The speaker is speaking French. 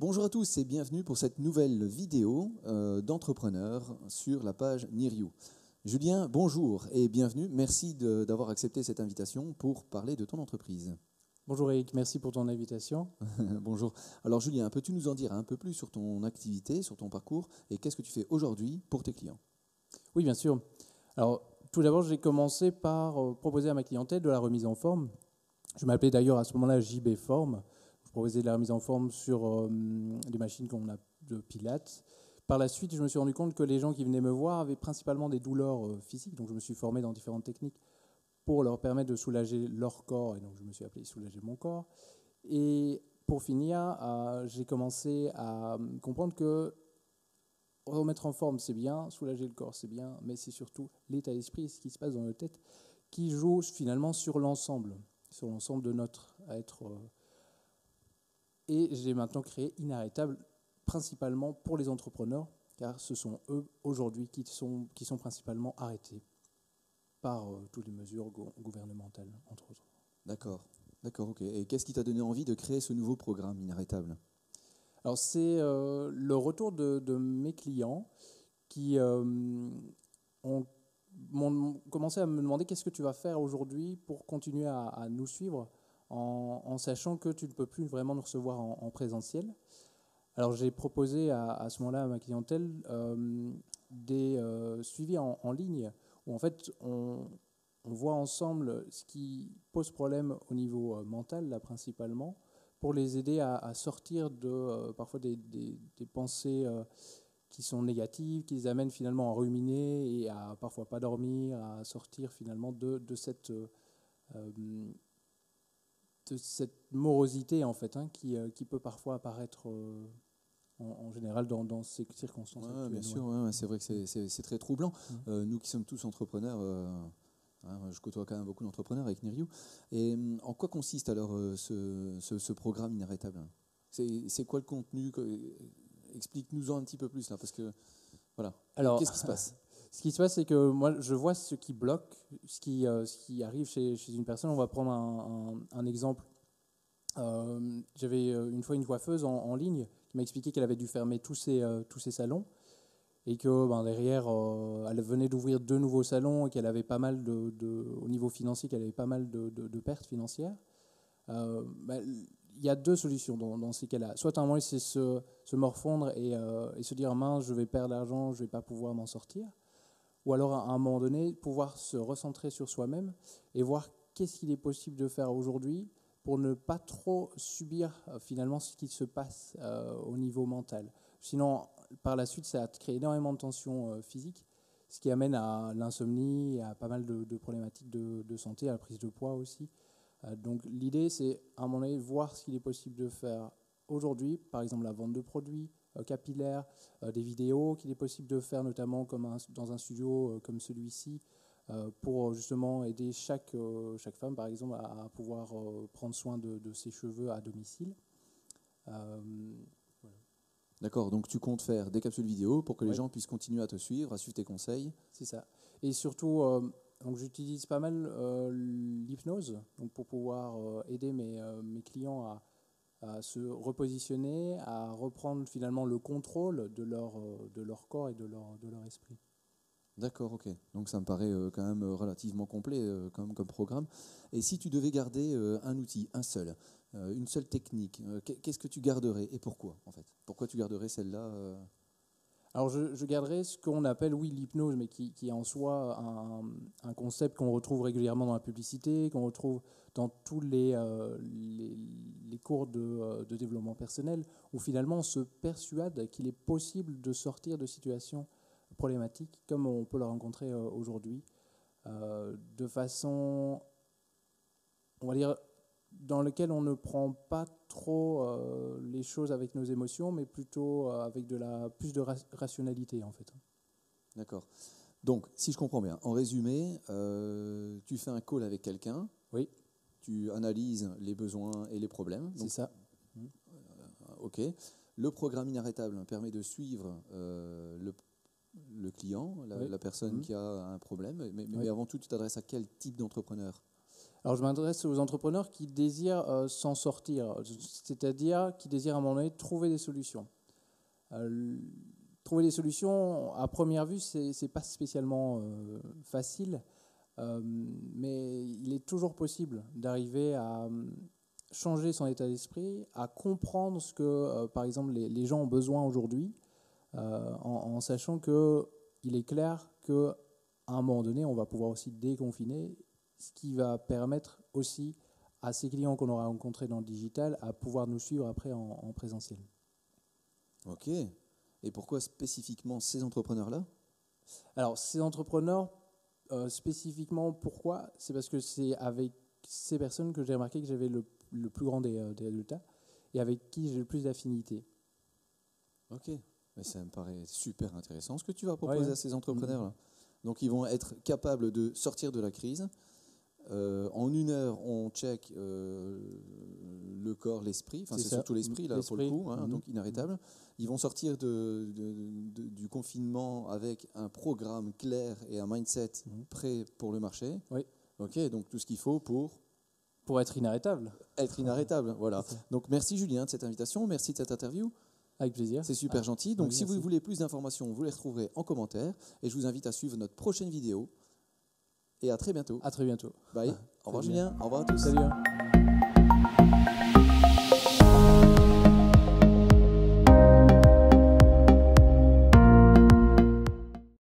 Bonjour à tous et bienvenue pour cette nouvelle vidéo d'entrepreneurs sur la page Near-You. Julien, bonjour et bienvenue. Merci d'avoir accepté cette invitation pour parler de ton entreprise. Bonjour Eric, merci pour ton invitation. Bonjour. Alors Julien, peux-tu nous en dire un peu plus sur ton activité, sur ton parcours et qu'est-ce que tu fais aujourd'hui pour tes clients? Oui, bien sûr. Alors, tout d'abord, j'ai commencé par proposer à ma clientèle de la remise en forme. Je m'appelais d'ailleurs à ce moment-là JB Form. Je proposais de la remise en forme sur des machines qu'on a de Pilates. Par la suite, je me suis rendu compte que les gens qui venaient me voir avaient principalement des douleurs physiques, donc je me suis formé dans différentes techniques pour leur permettre de soulager leur corps, et donc je me suis appelé Soulager mon corps. Et pour finir, j'ai commencé à comprendre que remettre en forme, c'est bien, soulager le corps, c'est bien, mais c'est surtout l'état d'esprit et ce qui se passe dans notre tête qui joue finalement sur l'ensemble de notre être. Et j'ai maintenant créé Inarrêtable, principalement pour les entrepreneurs, car ce sont eux aujourd'hui qui sont principalement arrêtés par toutes les mesures gouvernementales, entre autres. D'accord, ok. Et qu'est-ce qui t'a donné envie de créer ce nouveau programme Inarrêtable? Alors c'est le retour de mes clients qui m'ont commencé à me demander qu'est-ce que tu vas faire aujourd'hui pour continuer à nous suivre en sachant que tu ne peux plus vraiment nous recevoir en présentiel. Alors j'ai proposé à ce moment-là à ma clientèle des suivis en ligne où en fait on voit ensemble ce qui pose problème au niveau mental là principalement pour les aider à sortir de parfois des pensées qui sont négatives, qui les amènent finalement à ruminer et à parfois pas dormir, à sortir finalement de cette morosité en fait qui peut parfois apparaître en général dans ces circonstances actuelles. Bien sûr, c'est vrai que c'est très troublant. Nous qui sommes tous entrepreneurs, je côtoie quand même beaucoup d'entrepreneurs avec Near-You. Et en quoi consiste alors ce programme Inarrêtable? C'est quoi le contenu? Explique-nous-en un petit peu plus là, parce que voilà. Alors, qu'est-ce qui se passe? Ce qui se passe, c'est que moi, je vois ce qui bloque, ce qui arrive chez une personne. On va prendre un exemple. J'avais une fois une coiffeuse en ligne qui m'a expliqué qu'elle avait dû fermer tous ses salons et que derrière, elle venait d'ouvrir 2 nouveaux salons et qu'elle avait pas mal au niveau financier, qu'elle avait pas mal de pertes financières. Il y a 2 solutions dans ces cas-là. Soit à un moment, c'est se morfondre et se dire mince, je vais perdre l'argent, je ne vais pas pouvoir m'en sortir. Ou alors à un moment donné, pouvoir se recentrer sur soi-même et voir qu'est-ce qu'il est possible de faire aujourd'hui pour ne pas trop subir finalement ce qui se passe au niveau mental. Sinon, par la suite, ça crée énormément de tensions physiques, ce qui amène à l'insomnie et à pas mal de problématiques de santé, à la prise de poids aussi. Donc l'idée, c'est à un moment donné, voir ce qu'il est possible de faire aujourd'hui, par exemple la vente de produits capillaires, des vidéos qu'il est possible de faire notamment dans un studio comme celui-ci, pour justement aider chaque femme, par exemple, à pouvoir prendre soin de ses cheveux à domicile. Voilà. D'accord, donc tu comptes faire des capsules vidéo pour que les gens puissent continuer à te suivre, à suivre tes conseils. C'est ça. Et surtout, donc j'utilise pas mal l'hypnose donc pour pouvoir aider mes clients à se repositionner, à reprendre finalement le contrôle de leur corps et de leur esprit. D'accord, ok. Donc ça me paraît quand même relativement complet comme programme. Et si tu devais garder un outil, un seul, une seule technique, qu'est-ce que tu garderais et pourquoi en fait? Pourquoi tu garderais celle-là Alors je garderai ce qu'on appelle, oui, l'hypnose, mais qui est en soi un concept qu'on retrouve régulièrement dans la publicité, qu'on retrouve dans tous les cours de développement personnel, où finalement on se persuade qu'il est possible de sortir de situations problématiques comme on peut le rencontrer aujourd'hui, de façon, on va dire, dans lequel on ne prend pas trop les choses avec nos émotions, mais plutôt avec plus de rationalité en fait. D'accord. Donc, si je comprends bien, en résumé, tu fais un call avec quelqu'un, Oui, tu analyses les besoins et les problèmes. c'est ça. Ok. Le programme Inarrêtable permet de suivre le client, la personne qui a un problème. Mais avant tout, tu t'adresses à quel type d'entrepreneur? Alors, je m'adresse aux entrepreneurs qui désirent s'en sortir, c'est-à-dire qui désirent à un moment donné trouver des solutions. Trouver des solutions, à première vue, c'est pas spécialement facile, mais il est toujours possible d'arriver à changer son état d'esprit, à comprendre ce que, par exemple, les gens ont besoin aujourd'hui, en sachant qu'il est clair qu'à un moment donné, on va pouvoir aussi déconfiner, ce qui va permettre aussi à ces clients qu'on aura rencontrés dans le digital à pouvoir nous suivre après en présentiel. Ok. Et pourquoi spécifiquement ces entrepreneurs-là? Alors, ces entrepreneurs, spécifiquement, pourquoi? C'est parce que c'est avec ces personnes que j'ai remarqué que j'avais le plus grand des résultats et avec qui j'ai le plus d'affinité. Ok. Mais ça me paraît super intéressant ce que tu vas proposer Ouais. à ces entrepreneurs-là. Donc, ils vont être capables de sortir de la crise. En 1 heure, on check le corps, l'esprit. Enfin, c'est surtout l'esprit, là, pour le coup, hein, donc inarrêtable. Ils vont sortir du confinement avec un programme clair et un mindset prêt pour le marché. Oui. Ok, donc tout ce qu'il faut pour être inarrêtable. Être inarrêtable, voilà. Donc, merci Julien de cette invitation, merci de cette interview. Avec plaisir. C'est super gentil. Donc, oui, si vous voulez plus d'informations, vous les retrouverez en commentaire. Et je vous invite à suivre notre prochaine vidéo. Et à très bientôt. À très bientôt. Bye. Au revoir Julien. Au revoir à tous. Salut.